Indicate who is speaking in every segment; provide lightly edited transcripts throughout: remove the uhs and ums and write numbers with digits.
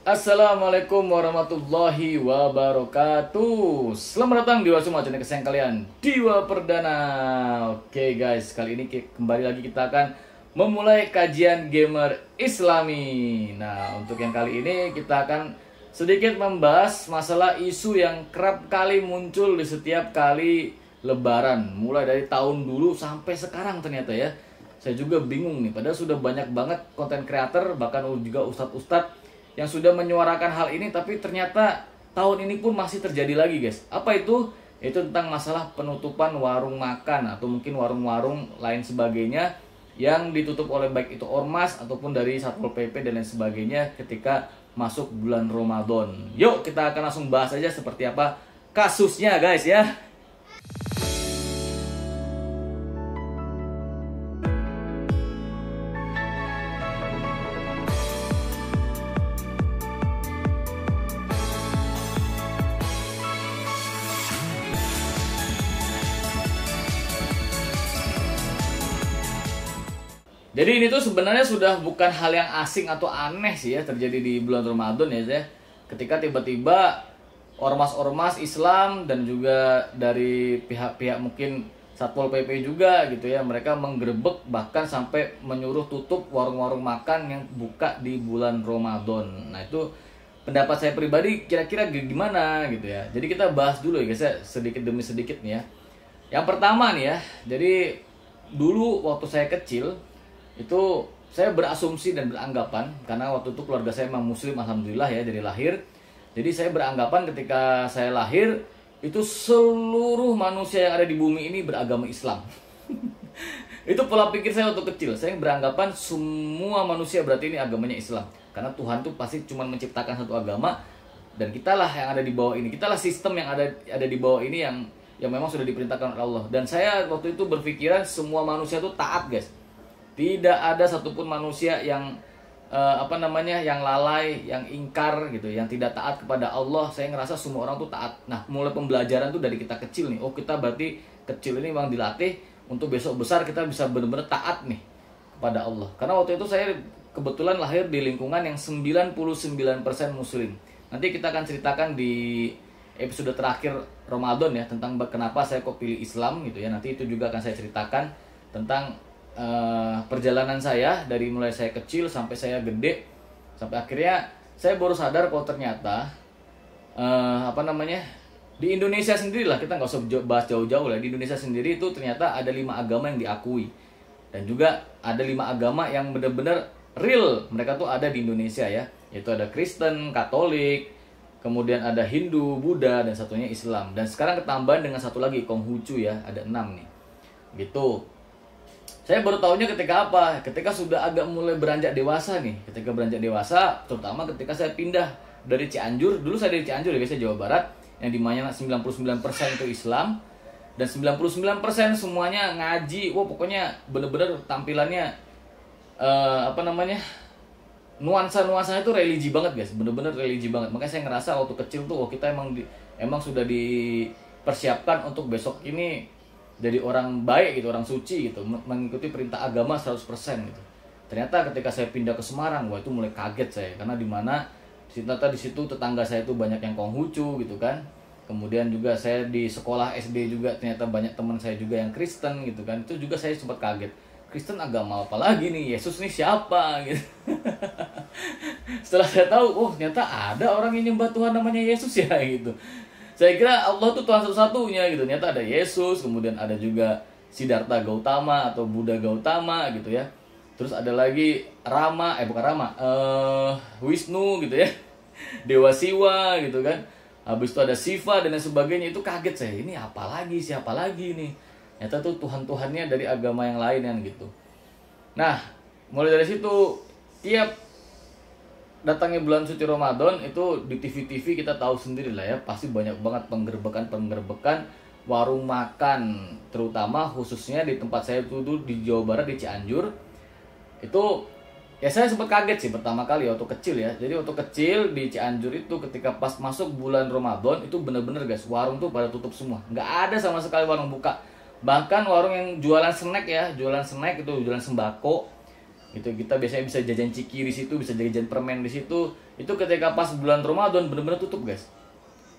Speaker 1: Assalamualaikum warahmatullahi wabarakatuh. Selamat datang di Wasuma channel kesayangan kalian, Diwa Perdana. Oke guys, kali ini kembali lagi kita akan memulai kajian gamer Islami. Nah, untuk yang kali ini kita akan sedikit membahas masalah isu yang kerap kali muncul di setiap kali Lebaran, mulai dari tahun dulu sampai sekarang ternyata ya. Saya juga bingung nih, padahal sudah banyak banget konten creator, bahkan juga ustadz-ustadz yang sudah menyuarakan hal ini, tapi ternyata tahun ini pun masih terjadi lagi guys. Apa itu? Itu tentang masalah penutupan warung makan atau mungkin warung-warung lain sebagainya yang ditutup oleh baik itu ormas ataupun dari Satpol PP dan lain sebagainya ketika masuk bulan Ramadan. Yuk kita akan langsung bahas aja seperti apa kasusnya guys ya. Jadi ini tuh sebenarnya sudah bukan hal yang asing atau aneh sih ya terjadi di bulan Ramadan ya saya. Ketika tiba-tiba ormas-ormas Islam dan juga dari pihak-pihak mungkin Satpol PP juga gitu ya, mereka menggerebek bahkan sampai menyuruh tutup warung-warung makan yang buka di bulan Ramadan. Nah, itu pendapat saya pribadi kira-kira gimana gitu ya. Jadi kita bahas dulu ya guys ya, sedikit demi sedikit nih ya. Yang pertama nih ya, jadi dulu waktu saya kecil itu saya berasumsi dan beranggapan, karena waktu itu keluarga saya memang muslim alhamdulillah ya dari lahir. Jadi saya beranggapan ketika saya lahir itu seluruh manusia yang ada di bumi ini beragama Islam. Itu pola pikir saya waktu kecil. Saya beranggapan semua manusia berarti ini agamanya Islam, karena Tuhan tuh pasti cuma menciptakan satu agama dan kitalah yang ada di bawah ini. Kitalah sistem yang ada di bawah ini yang memang sudah diperintahkan oleh Allah. Dan saya waktu itu berpikiran semua manusia tuh taat guys. Tidak ada satupun manusia yang yang lalai, yang ingkar gitu, yang tidak taat kepada Allah. Saya ngerasa semua orang tuh taat. Nah, mulai pembelajaran tuh dari kita kecil nih. Oh, kita berarti kecil ini memang dilatih untuk besok besar kita bisa benar-benar taat nih kepada Allah. Karena waktu itu saya kebetulan lahir di lingkungan yang 99% muslim. Nanti kita akan ceritakan di episode terakhir Ramadan ya tentang kenapa saya kok pilih Islam gitu ya. Nanti itu juga akan saya ceritakan tentang perjalanan saya dari mulai saya kecil sampai saya gede, sampai akhirnya saya baru sadar kalau ternyata di Indonesia sendiri lah, kita nggak usah bahas jauh-jauh lah, di Indonesia sendiri itu ternyata ada 5 agama yang diakui dan juga ada 5 agama yang benar-benar real mereka tuh ada di Indonesia ya, yaitu ada Kristen, Katolik, kemudian ada Hindu, Buddha, dan satunya Islam. Dan sekarang ketambahan dengan satu lagi Konghucu ya, ada 6 nih gitu. Saya baru tahunya ketika apa? Ketika sudah agak mulai beranjak dewasa nih. Ketika beranjak dewasa, terutama ketika saya pindah dari Cianjur. Dulu saya dari Cianjur ya guys, Jawa Barat, yang dimana 99% itu Islam dan 99% semuanya ngaji. Wah, pokoknya bener-bener tampilannya nuansa-nuansanya itu religi banget guys, bener-bener religi banget. Makanya saya ngerasa waktu kecil tuh, kita emang sudah dipersiapkan untuk besok ini jadi orang baik gitu, orang suci gitu, mengikuti perintah agama 100% gitu. Ternyata ketika saya pindah ke Semarang, wah itu mulai kaget saya, karena ternyata di situ tetangga saya itu banyak yang Konghucu gitu kan. Kemudian juga saya di sekolah SD juga ternyata banyak teman saya juga yang Kristen gitu kan. Itu juga saya sempat kaget. Kristen agama apa lagi nih? Yesus nih siapa gitu. Setelah saya tahu, oh ternyata ada orang yang nyembah Tuhan namanya Yesus ya gitu. Saya kira Allah tuh Tuhan satu-satunya gitu. Ternyata ada Yesus, kemudian ada juga Siddhartha Gautama atau Buddha Gautama gitu ya. Terus ada lagi Wisnu gitu ya. Dewa Siwa gitu kan. Habis itu ada Siva dan lain sebagainya. Itu kaget saya. Ini apa lagi? Siapa lagi nih? Ternyata tuh Tuhan-Tuhannya dari agama yang lain kan gitu. Nah, mulai dari situ tiap datangnya bulan suci Ramadan itu di TV-TV kita tahu sendiri lah ya, pasti banyak banget penggerbekan warung makan, terutama khususnya di tempat saya itu di Jawa Barat di Cianjur. Itu ya saya sempat kaget sih pertama kali waktu kecil ya. Jadi waktu kecil di Cianjur itu ketika pas masuk bulan Ramadan itu bener-bener guys, warung tuh pada tutup semua, nggak ada sama sekali warung buka. Bahkan warung yang jualan snack itu jualan sembako gitu, kita biasanya bisa jajan ciki di situ, bisa jajan permen di situ, itu ketika pas bulan Ramadan bener-bener tutup guys.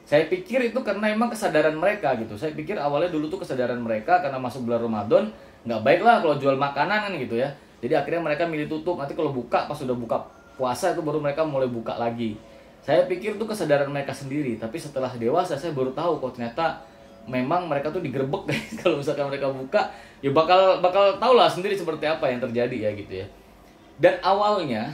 Speaker 1: Saya pikir itu karena emang kesadaran mereka gitu. Saya pikir awalnya dulu tuh kesadaran mereka karena masuk bulan Ramadan nggak baik lah kalau jual makanan kan gitu ya. Jadi akhirnya mereka milih tutup. Nanti kalau buka, pas sudah buka puasa itu baru mereka mulai buka lagi. Saya pikir itu kesadaran mereka sendiri. Tapi setelah dewasa saya baru tahu kok ternyata memang mereka tuh digerebek guys. Kalau misalkan mereka buka, ya bakal tahu lah sendiri seperti apa yang terjadi ya gitu ya. Dan awalnya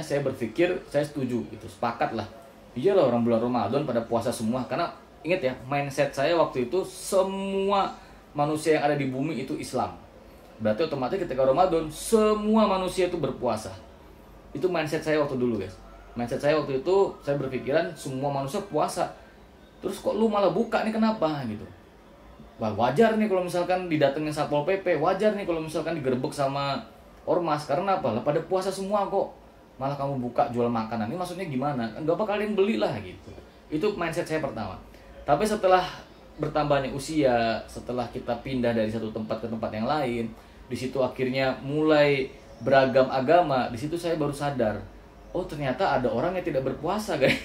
Speaker 1: saya berpikir, saya setuju gitu, sepakat lah. Iya lah orang bulan Ramadan pada puasa semua. Karena ingat ya, mindset saya waktu itu semua manusia yang ada di bumi itu Islam. Berarti otomatis ketika Ramadan semua manusia itu berpuasa. Itu mindset saya waktu dulu guys. Mindset saya waktu itu, saya berpikiran semua manusia puasa. Terus kok lu malah buka nih, kenapa gitu. Wah, wajar nih kalau misalkan didatengin Satpol PP, wajar nih kalau misalkan digerebek sama ormas. Karena apa? Lah pada puasa semua kok, malah kamu buka jual makanan. Ini maksudnya gimana? Gak bakal kalian beli lah gitu. Itu mindset saya pertama. Tapi setelah bertambahnya usia, setelah kita pindah dari satu tempat ke tempat yang lain, di situ akhirnya mulai beragam agama. Di situ saya baru sadar, oh ternyata ada orang yang tidak berpuasa guys.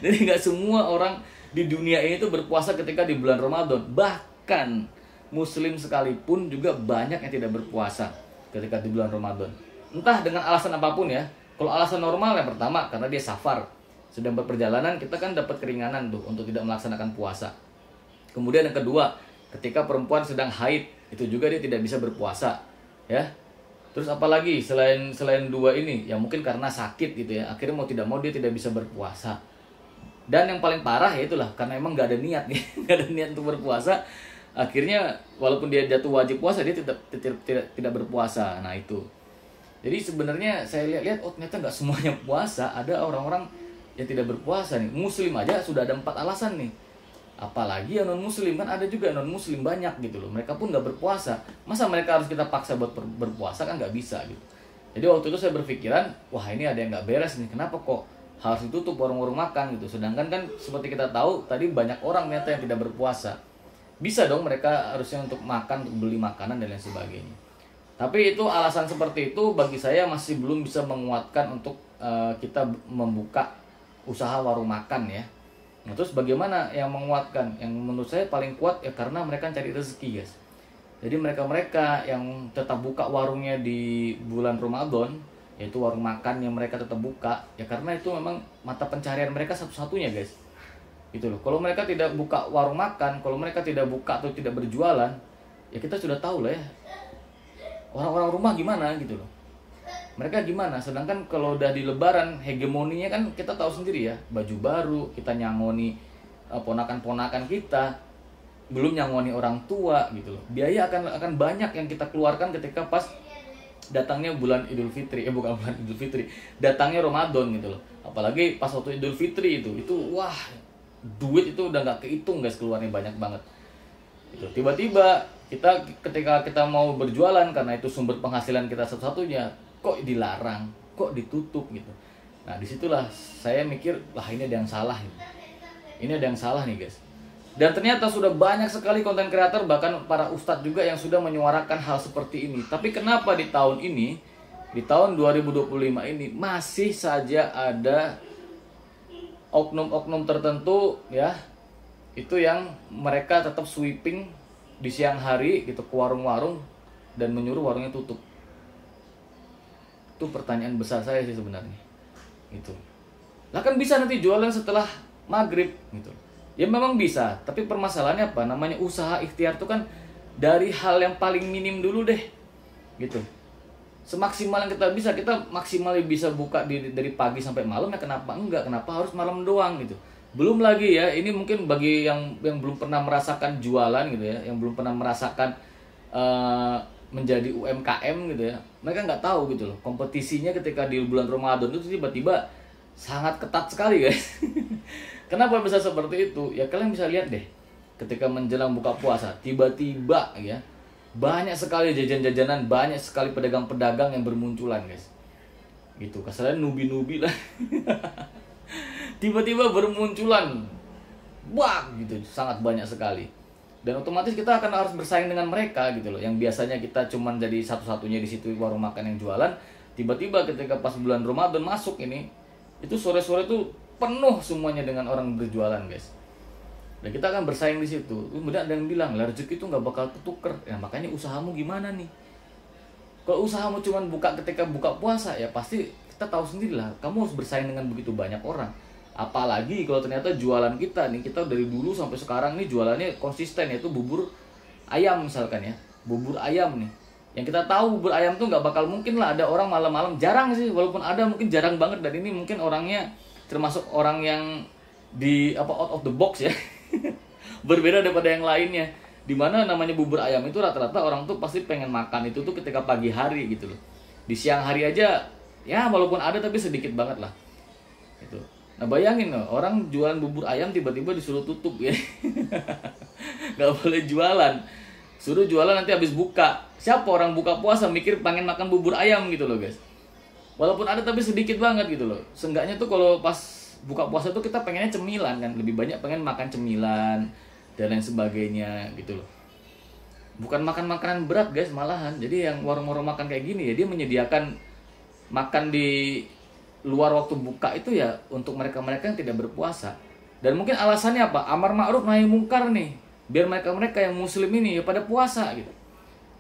Speaker 1: Jadi nggak semua orang di dunia ini tuh berpuasa ketika di bulan Ramadan. Bahkan Muslim sekalipun juga banyak yang tidak berpuasa ketika di bulan Ramadan. Entah dengan alasan apapun ya. Kalau alasan normal yang pertama karena dia safar, sedang berperjalanan, kita kan dapat keringanan tuh untuk tidak melaksanakan puasa. Kemudian yang kedua, ketika perempuan sedang haid, itu juga dia tidak bisa berpuasa, ya. Terus apalagi selain dua ini, ya mungkin karena sakit gitu ya, akhirnya mau tidak mau dia tidak bisa berpuasa. Dan yang paling parah ya itulah, karena emang nggak ada niat nih, nggak ada niat untuk berpuasa, akhirnya walaupun dia jatuh wajib puasa, dia tidak berpuasa. Nah itu. Jadi sebenarnya saya lihat, oh ternyata nggak semuanya puasa, ada orang-orang yang tidak berpuasa nih. Muslim aja sudah ada 4 alasan nih. Apalagi yang non muslim, kan ada juga non muslim banyak gitu loh. Mereka pun nggak berpuasa. Masa mereka harus kita paksa buat berpuasa, kan nggak bisa gitu. Jadi waktu itu saya berpikiran, wah ini ada yang nggak beres nih. Kenapa kok harus ditutup warung-warung makan gitu? Sedangkan kan seperti kita tahu tadi banyak orang ternyata yang tidak berpuasa. Bisa dong mereka harusnya untuk makan, untuk beli makanan dan lain sebagainya. Tapi itu alasan seperti itu bagi saya masih belum bisa menguatkan untuk kita membuka usaha warung makan ya. Nah, terus bagaimana yang menguatkan? Yang menurut saya paling kuat ya karena mereka cari rezeki guys. Jadi mereka-mereka yang tetap buka warungnya di bulan Ramadan, yaitu warung makan yang mereka tetap buka, ya karena itu memang mata pencarian mereka satu-satunya guys. Gitu loh. Kalau mereka tidak buka warung makan, kalau mereka tidak buka atau tidak berjualan, ya kita sudah tahu lah ya. Orang-orang rumah gimana gitu loh. Mereka gimana? Sedangkan kalau udah di lebaran, hegemoninya kan kita tahu sendiri ya. Baju baru, kita nyangoni ponakan-ponakan kita. Belum nyangoni orang tua gitu loh. Biaya akan banyak yang kita keluarkan ketika pas datangnya bulan Idul Fitri. Bukan bulan Idul Fitri. Datangnya Ramadan gitu loh. Apalagi pas waktu Idul Fitri itu wah, duit itu udah gak kehitung guys, keluarnya banyak banget. Gitu. Tiba-tiba ketika kita mau berjualan karena itu sumber penghasilan kita satu-satunya, kok dilarang, kok ditutup gitu. Nah disitulah saya mikir, wah ini ada yang salah gitu. Ini ada yang salah nih guys. Dan ternyata sudah banyak sekali konten kreator, bahkan para ustadz juga yang sudah menyuarakan hal seperti ini. Tapi kenapa di tahun ini, di tahun 2025 ini masih saja ada oknum-oknum tertentu ya, itu yang mereka tetap sweeping di siang hari gitu ke warung-warung dan menyuruh warungnya tutup. Itu pertanyaan besar saya sih sebenarnya. Gitu. Lah kan bisa nanti jualan setelah maghrib gitu. Ya memang bisa, tapi permasalahannya apa? Namanya usaha ikhtiar itu kan dari hal yang paling minim dulu deh. Gitu. Semaksimal yang kita maksimal bisa buka dari pagi sampai malam, ya kenapa enggak? Kenapa harus malam doang gitu? Belum lagi ya, ini mungkin bagi yang belum pernah merasakan jualan gitu ya, yang belum pernah merasakan menjadi UMKM gitu ya, mereka nggak tahu gitu loh, kompetisinya ketika di bulan Ramadan itu tiba-tiba sangat ketat sekali guys. Kenapa bisa seperti itu? Ya kalian bisa lihat deh, ketika menjelang buka puasa, tiba-tiba ya, banyak sekali jajan-jajanan, banyak sekali pedagang-pedagang yang bermunculan guys. Gitu, kasarnya nubi-nubi lah. Tiba-tiba bermunculan, wah gitu, sangat banyak sekali. Dan otomatis kita akan harus bersaing dengan mereka gitu loh. Yang biasanya kita cuman jadi satu-satunya di situ warung makan yang jualan, tiba-tiba ketika pas bulan Ramadan masuk ini, Itu sore-sore tuh penuh semuanya dengan orang berjualan, guys. Dan kita akan bersaing di situ. Kemudian ada yang bilang, lah rezeki itu nggak bakal ketuker. Ya makanya usahamu gimana nih? Kalau usahamu cuma buka ketika buka puasa, ya pasti kita tahu sendiri lah. Kamu harus bersaing dengan begitu banyak orang. Apalagi kalau ternyata jualan kita nih, kita dari dulu sampai sekarang nih jualannya konsisten, yaitu bubur ayam misalkan ya. Bubur ayam nih. Yang kita tahu bubur ayam tuh nggak bakal mungkin lah ada orang malam-malam. Jarang sih, walaupun ada mungkin jarang banget. Dan ini mungkin orangnya termasuk orang yang out of the box ya. Berbeda daripada yang lainnya. Dimana namanya bubur ayam itu rata-rata orang tuh pasti pengen makan itu tuh ketika pagi hari gitu loh. Di siang hari aja ya walaupun ada tapi sedikit banget lah. Gitu. Nah bayangin loh, orang jualan bubur ayam tiba-tiba disuruh tutup ya. Gak boleh jualan. Suruh jualan nanti habis buka. Siapa orang buka puasa mikir pengen makan bubur ayam gitu loh guys. Walaupun ada tapi sedikit banget gitu loh. Seenggaknya tuh kalau pas buka puasa tuh kita pengennya cemilan kan. Lebih banyak pengen makan cemilan dan lain sebagainya gitu loh. Bukan makan makanan berat guys malahan. Jadi yang warung-warung makan kayak gini ya dia menyediakan makan di luar waktu buka itu ya untuk mereka-mereka yang tidak berpuasa. Dan mungkin alasannya apa? Amar ma'ruf nahi mungkar nih. Biar mereka-mereka yang muslim ini ya pada puasa gitu.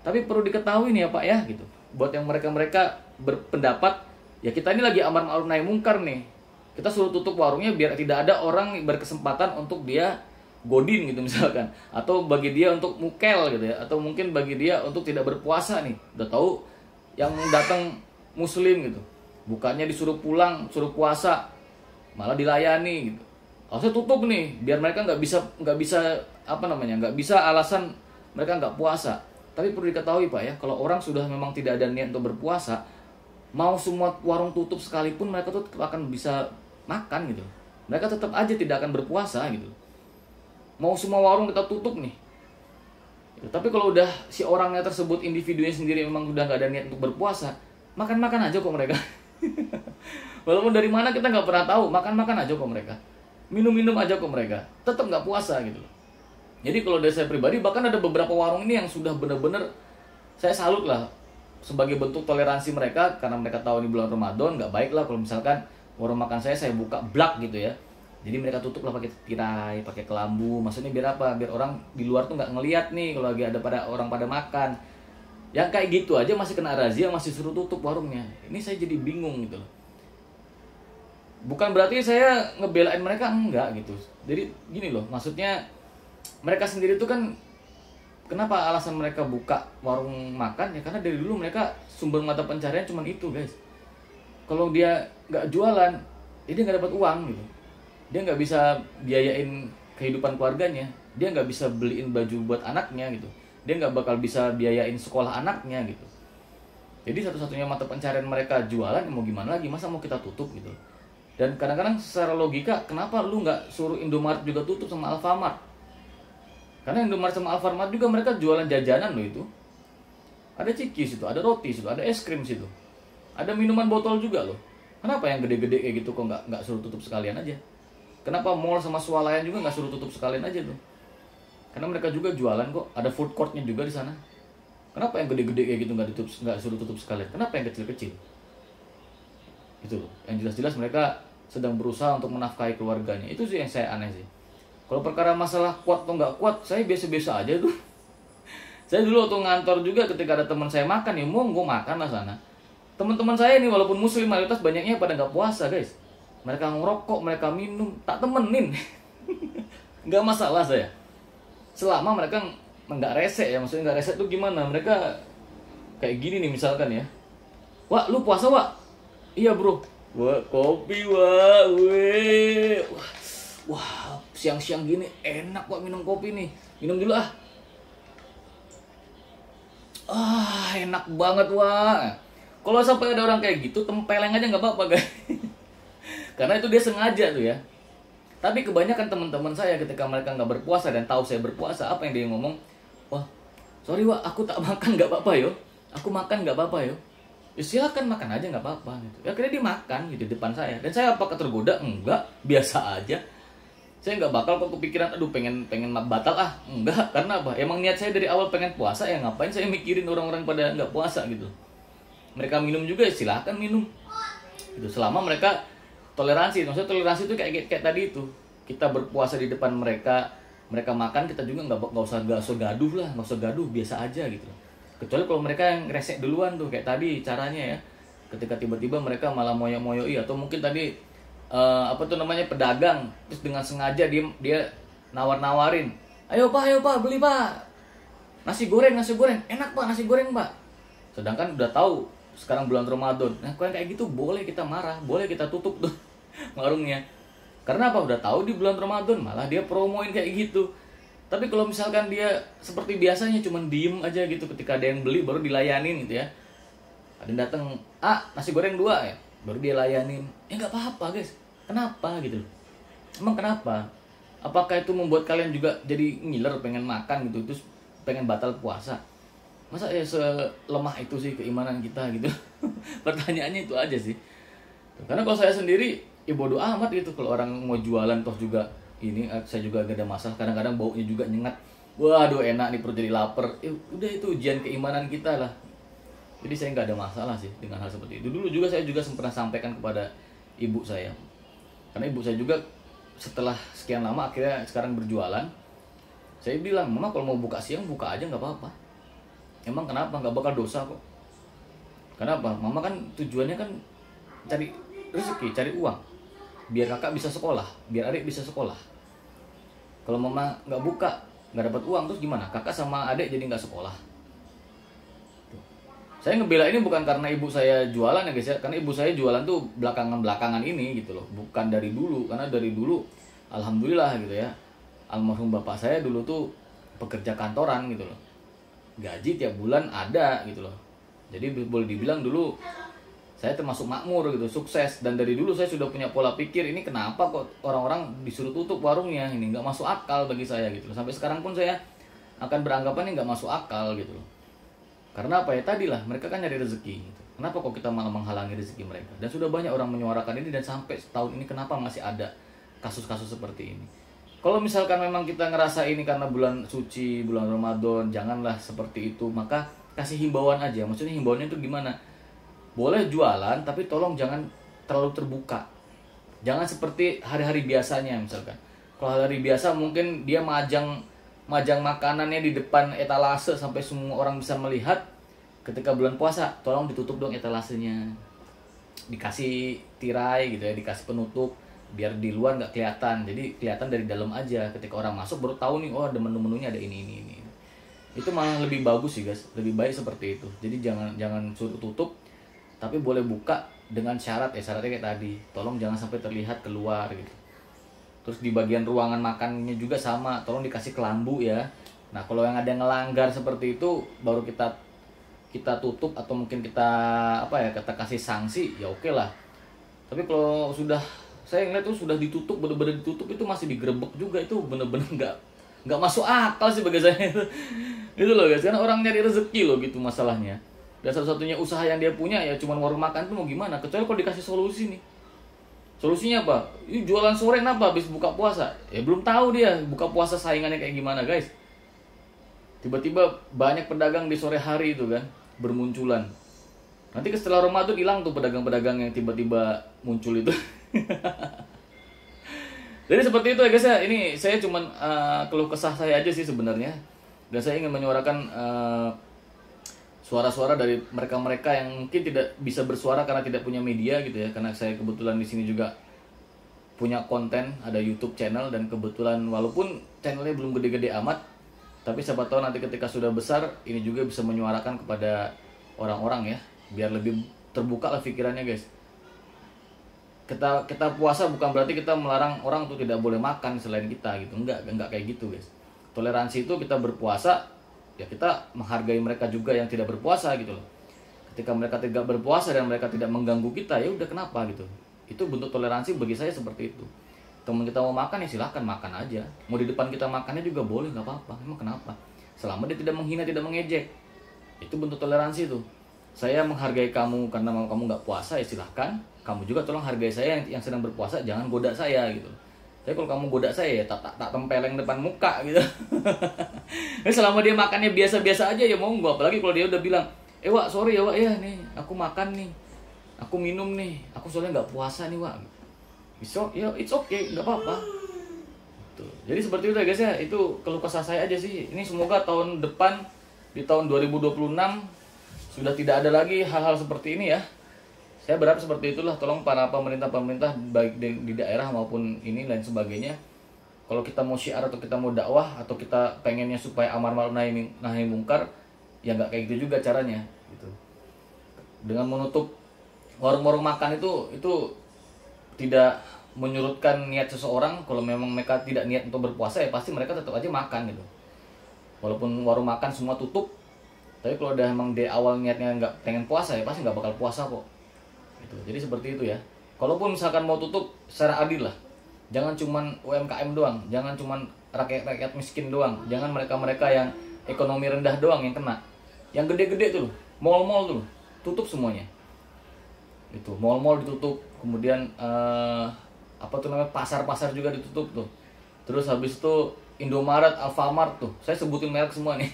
Speaker 1: Tapi perlu diketahui nih ya Pak ya gitu. Buat yang mereka-mereka berpendapat ya kita ini lagi amar ma'ruf nahi mungkar nih. Kita suruh tutup warungnya biar tidak ada orang berkesempatan untuk dia godin gitu misalkan. Atau bagi dia untuk mukel gitu ya. Atau mungkin bagi dia untuk tidak berpuasa nih. Udah tahu yang datang muslim gitu. Bukannya disuruh pulang, suruh puasa, malah dilayani gitu. Harusnya tutup nih, biar mereka nggak bisa nggak bisa alasan mereka nggak puasa. Tapi perlu diketahui Pak ya, kalau orang sudah memang tidak ada niat untuk berpuasa, mau semua warung tutup sekalipun mereka tuh akan bisa makan gitu. Mereka tetap aja tidak akan berpuasa gitu. Mau semua warung kita tutup nih. Tapi kalau udah si orangnya tersebut individunya sendiri memang udah nggak ada niat untuk berpuasa, makan-makan aja kok mereka. Walaupun dari mana kita nggak pernah tahu, makan-makan aja kok mereka, minum-minum aja kok mereka, tetap nggak puasa gitu. Jadi kalau dari saya pribadi bahkan ada beberapa warung ini yang sudah benar-benar saya salut lah sebagai bentuk toleransi mereka karena mereka tahu ini bulan Ramadan nggak baik lah kalau misalkan warung makan saya buka blak gitu ya. Jadi mereka tutup lah pakai tirai, pakai kelambu. Maksudnya biar apa? Biar orang di luar tuh nggak ngelihat nih kalau lagi ada orang pada makan. Yang kayak gitu aja masih kena razia, masih suruh tutup warungnya. Ini saya jadi bingung gitu loh. Bukan berarti saya ngebelain mereka, enggak gitu. Jadi gini loh, maksudnya mereka sendiri tuh kan kenapa alasan mereka buka warung makan ya karena dari dulu mereka sumber mata pencarian cuma itu guys. Kalau dia nggak jualan, ya dia nggak dapat uang gitu. Dia nggak bisa biayain kehidupan keluarganya. Dia nggak bisa beliin baju buat anaknya gitu. Dia nggak bakal bisa biayain sekolah anaknya gitu. Jadi satu-satunya mata pencarian mereka jualan, mau gimana lagi, masa mau kita tutup gitu. Dan kadang-kadang secara logika, kenapa lu nggak suruh Indomaret juga tutup sama Alfamart? Karena Indomaret sama Alfamart juga mereka jualan jajanan loh itu. Ada cikis itu, ada roti situ, ada es krim situ. Ada minuman botol juga loh. Kenapa yang gede-gede kayak gitu kok nggak suruh tutup sekalian aja? Kenapa mall sama swalayan juga nggak suruh tutup sekalian aja tuh? Karena mereka juga jualan kok, ada food courtnya juga di sana. Kenapa yang gede-gede kayak gitu nggak suruh tutup sekalian? Kenapa yang kecil-kecil? Itu loh. Yang jelas-jelas mereka sedang berusaha untuk menafkahi keluarganya. Itu sih yang saya aneh sih. Kalau perkara masalah kuat atau nggak kuat, saya biasa-biasa aja tuh. Saya dulu waktu ngantor juga ketika ada teman saya makan ya, gue makan lah sana. Teman-teman saya ini walaupun muslim mayoritas banyaknya pada nggak puasa guys. Mereka ngerokok, mereka minum, tak temenin. Nggak masalah saya. Selama mereka nggak rese ya, maksudnya nggak rese tuh gimana? Mereka kayak gini nih misalkan ya. Wah, lu puasa Wak? Iya bro. Wah, kopi Wak, weh. Wah, siang-siang gini enak Wak minum kopi nih. Minum dulu ah. Ah, enak banget Wak. Kalau sampai ada orang kayak gitu, tempeleng aja nggak apa-apa guys. Karena itu dia sengaja tuh ya. Tapi kebanyakan teman-teman saya ketika mereka nggak berpuasa dan tahu saya berpuasa, apa yang dia ngomong? Wah, sorry Wak, aku tak makan nggak apa-apa yo. Aku makan nggak apa-apa yo. Ya silakan makan aja nggak apa-apa gitu. Ya akhirnya dia makan gitu di depan saya. Dan saya apakah tergoda? Enggak, biasa aja. Saya nggak bakal kok kepikiran, aduh pengen batal ah. Enggak, karena apa? Emang niat saya dari awal pengen puasa ya ngapain saya mikirin orang-orang pada nggak puasa gitu. Mereka minum juga ya silakan minum. Gitu selama mereka toleransi. Maksudnya toleransi itu kayak tadi itu, kita berpuasa di depan mereka, mereka makan, kita juga nggak usah gaduh lah, nggak usah gaduh, biasa aja gitu. Kecuali kalau mereka yang resek duluan tuh, kayak tadi caranya ya, ketika tiba-tiba mereka malah moyok-moyoi, atau mungkin tadi apa tuh namanya, pedagang, terus dengan sengaja dia nawar-nawarin, ayo pak beli pak, nasi goreng enak pak, nasi goreng pak. Sedangkan udah tahu sekarang bulan Ramadan, nah kalau kayak gitu boleh kita marah, boleh kita tutup tuh warungnya. Karena apa? Udah tahu di bulan Ramadan, malah dia promoin kayak gitu. Tapi kalau misalkan dia seperti biasanya cuman diem aja gitu, ketika ada yang beli baru dilayanin gitu ya. Ada yang datang, nasi goreng 2 ya, baru dia layanin. Ya nggak apa-apa guys. Kenapa gitu? Emang kenapa? Apakah itu membuat kalian juga jadi ngiler pengen makan gitu, terus pengen batal puasa? Masa ya selemah itu sih keimanan kita gitu? Pertanyaannya itu aja sih. Karena kalau saya sendiri, ya bodo amat gitu. Kalau orang mau jualan toh juga ini, saya juga gak ada masalah. Kadang-kadang baunya juga nyengat. Waduh enak nih, perut jadi lapar. Udah itu ujian keimanan kita lah. Jadi saya nggak ada masalah sih dengan hal seperti itu. Dulu juga saya juga pernah sampaikan kepada ibu saya. Karena ibu saya juga setelah sekian lama akhirnya sekarang berjualan. Saya bilang, mama kalau mau buka siang buka aja nggak apa-apa. Emang kenapa? Nggak bakal dosa kok. Kenapa? Mama kan tujuannya kan cari rezeki, cari uang. Biar kakak bisa sekolah, biar adik bisa sekolah. Kalau mama nggak buka, nggak dapat uang, terus gimana? Kakak sama adik jadi nggak sekolah. Saya ngebela ini bukan karena ibu saya jualan ya guys ya, karena ibu saya jualan tuh belakangan ini gitu loh, bukan dari dulu. Karena dari dulu, alhamdulillah gitu ya, almarhum bapak saya dulu tuh pekerja kantoran gitu loh, gaji tiap bulan ada gitu loh. Jadi boleh dibilang dulu saya termasuk makmur gitu, sukses. Dan dari dulu saya sudah punya pola pikir, ini kenapa kok orang-orang disuruh tutup warungnya, ini nggak masuk akal bagi saya gitu loh. Sampai sekarang pun saya akan beranggapan ini nggak masuk akal gitu loh. Karena apa ya, tadi lah, mereka kan nyari rezeki gitu. Kenapa kok kita malah menghalangi rezeki mereka? Dan sudah banyak orang menyuarakan ini, dan sampai setahun ini kenapa masih ada kasus-kasus seperti ini. Kalau misalkan memang kita ngerasa ini karena bulan suci, bulan Ramadan, janganlah seperti itu. Maka kasih himbauan aja. Maksudnya himbauannya itu gimana? Boleh jualan, tapi tolong jangan terlalu terbuka. Jangan seperti hari-hari biasanya misalkan. Kalau hari biasa mungkin dia majang makanannya di depan etalase sampai semua orang bisa melihat. Ketika bulan puasa, tolong ditutup dong etalasenya, dikasih tirai gitu ya, dikasih penutup biar di luar nggak kelihatan. Jadi kelihatan dari dalam aja. Ketika orang masuk baru tahu nih, oh ada menu-menunya, ada ini. Itu malah lebih bagus sih guys, lebih baik seperti itu. Jadi jangan suruh tutup, tapi boleh buka dengan syarat ya, syaratnya kayak tadi, tolong jangan sampai terlihat keluar gitu. Terus di bagian ruangan makannya juga sama, tolong dikasih kelambu ya. Nah kalau yang ada yang ngelanggar seperti itu, baru kita tutup, atau mungkin kita kasih sanksi, ya oke lah. Tapi kalau sudah, saya ngeliat tuh sudah ditutup, bener-bener ditutup, itu masih digerebek juga, itu bener-bener nggak masuk akal sih bagi saya itu. Itu loh guys, karena orang nyari rezeki loh gitu masalahnya. Dan satu-satunya usaha yang dia punya ya cuma warung makan, tuh mau gimana? Kecuali kalau dikasih solusi nih. Solusinya apa? Jualan sore apa habis buka puasa? Ya belum tahu dia buka puasa saingannya kayak gimana guys. Tiba-tiba banyak pedagang di sore hari itu kan bermunculan. Nanti setelah Ramadan hilang tuh pedagang-pedagang yang tiba-tiba muncul itu. Jadi seperti itu ya guys ya. Ini saya cuman keluh kesah saya aja sih sebenarnya. Dan saya ingin menyuarakan suara-suara dari mereka-mereka yang mungkin tidak bisa bersuara karena tidak punya media gitu ya. Karena saya kebetulan di sini juga punya konten, ada YouTube channel, dan kebetulan walaupun channelnya belum gede-gede amat, tapi siapa tahu nanti ketika sudah besar ini juga bisa menyuarakan kepada orang-orang ya, biar lebih terbuka lah pikirannya guys. Kita puasa bukan berarti kita melarang orang tuh tidak boleh makan selain kita gitu. Enggak kayak gitu guys. Toleransi itu kita berpuasa, ya kita menghargai mereka juga yang tidak berpuasa gitu loh. Ketika mereka tidak berpuasa dan mereka tidak mengganggu kita, ya udah kenapa gitu. Itu bentuk toleransi bagi saya seperti itu. Teman kita mau makan ya silahkan makan aja. Mau di depan kita makannya juga boleh, nggak apa-apa. Emang kenapa? Selama dia tidak menghina, tidak mengejek. Itu bentuk toleransi tuh. Saya menghargai kamu karena kamu nggak puasa, ya silahkan. Kamu juga tolong hargai saya yang sedang berpuasa, jangan goda saya gitu. Tapi kalau kamu goda saya ya tak tempeleng depan muka gitu. Nah, selama dia makannya biasa-biasa aja ya monggo. Apalagi kalau dia udah bilang, Wak sorry ya Wak ya nih, aku makan nih, aku minum nih, aku soalnya nggak puasa nih Wak. it's okay, nggak apa-apa. Tuh. Jadi seperti itu ya guys ya, itu keluh kesah saya aja sih. Ini semoga tahun depan, di tahun 2026 sudah tidak ada lagi hal-hal seperti ini ya. Saya berharap seperti itulah. Tolong para pemerintah baik di daerah maupun ini lain sebagainya. Kalau kita mau syiar atau kita mau dakwah atau kita pengennya supaya amar ma'ruf nahi mungkar, ya nggak kayak gitu juga caranya. Gitu. Dengan menutup warung-warung makan itu tidak menyurutkan niat seseorang. Kalau memang mereka tidak niat untuk berpuasa, ya pasti mereka tetap aja makan gitu. Walaupun warung makan semua tutup, tapi kalau udah emang di awal niatnya nggak pengen puasa, ya pasti nggak bakal puasa kok. Gitu. Jadi seperti itu ya. Kalaupun misalkan mau tutup secara adil lah, jangan cuman UMKM doang, jangan cuman rakyat miskin doang, jangan mereka yang ekonomi rendah doang yang kena. Yang gede-gede tuh loh, mall-mall tuh loh, tutup semuanya. Itu mall-mall ditutup, kemudian pasar-pasar juga ditutup tuh. Terus habis itu Indomaret, Alfamart tuh, saya sebutin merek semua nih.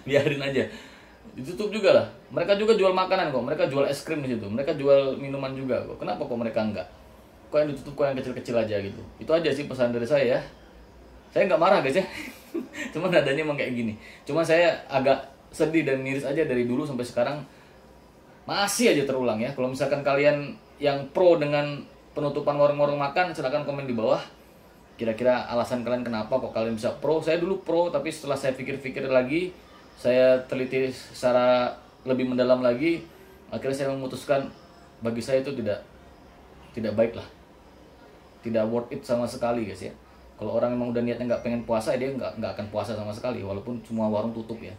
Speaker 1: Biarin aja. Ditutup juga lah. Mereka juga jual makanan kok, mereka jual es krim di situ, mereka jual minuman juga kok. Kenapa kok mereka enggak? Kok yang ditutup, kok yang kecil-kecil aja gitu. Itu aja sih pesan dari saya ya. Saya nggak marah guys ya. Cuma nadanya emang kayak gini. Cuma saya agak sedih dan miris aja dari dulu sampai sekarang masih aja terulang ya. Kalau misalkan kalian yang pro dengan penutupan warung-warung makan, silakan komen di bawah. Kira-kira alasan kalian kenapa kok kalian bisa pro. Saya dulu pro, tapi setelah saya pikir-pikir lagi, saya teliti secara lebih mendalam lagi, akhirnya saya memutuskan bagi saya itu tidak baik lah, tidak worth it sama sekali guys ya. Kalau orang memang udah niatnya nggak pengen puasa, dia nggak akan puasa sama sekali, walaupun semua warung tutup ya.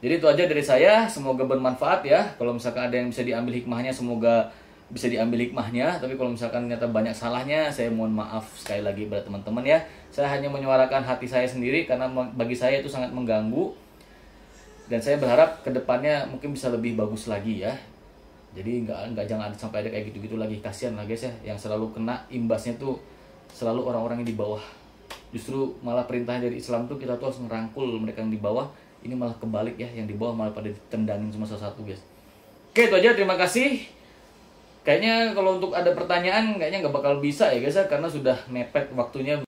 Speaker 1: Jadi itu aja dari saya, semoga bermanfaat ya. Kalau misalkan ada yang bisa diambil hikmahnya, semoga bisa diambil hikmahnya. Tapi kalau misalkan ternyata banyak salahnya, saya mohon maaf sekali lagi pada teman-teman ya. Saya hanya menyuarakan hati saya sendiri karena bagi saya itu sangat mengganggu. Dan saya berharap kedepannya mungkin bisa lebih bagus lagi ya. Jadi jangan sampai ada kayak gitu-gitu lagi. Kasihan lah guys ya, yang selalu kena imbasnya tuh selalu orang-orang yang di bawah. Justru malah perintahnya dari Islam tuh kita tuh harus merangkul mereka yang di bawah. Ini malah kebalik ya, yang di bawah malah pada ditendangin cuma satu guys. Oke, itu aja, terima kasih. Kayaknya kalau untuk ada pertanyaan kayaknya nggak bakal bisa ya guys ya, karena sudah mepet waktunya.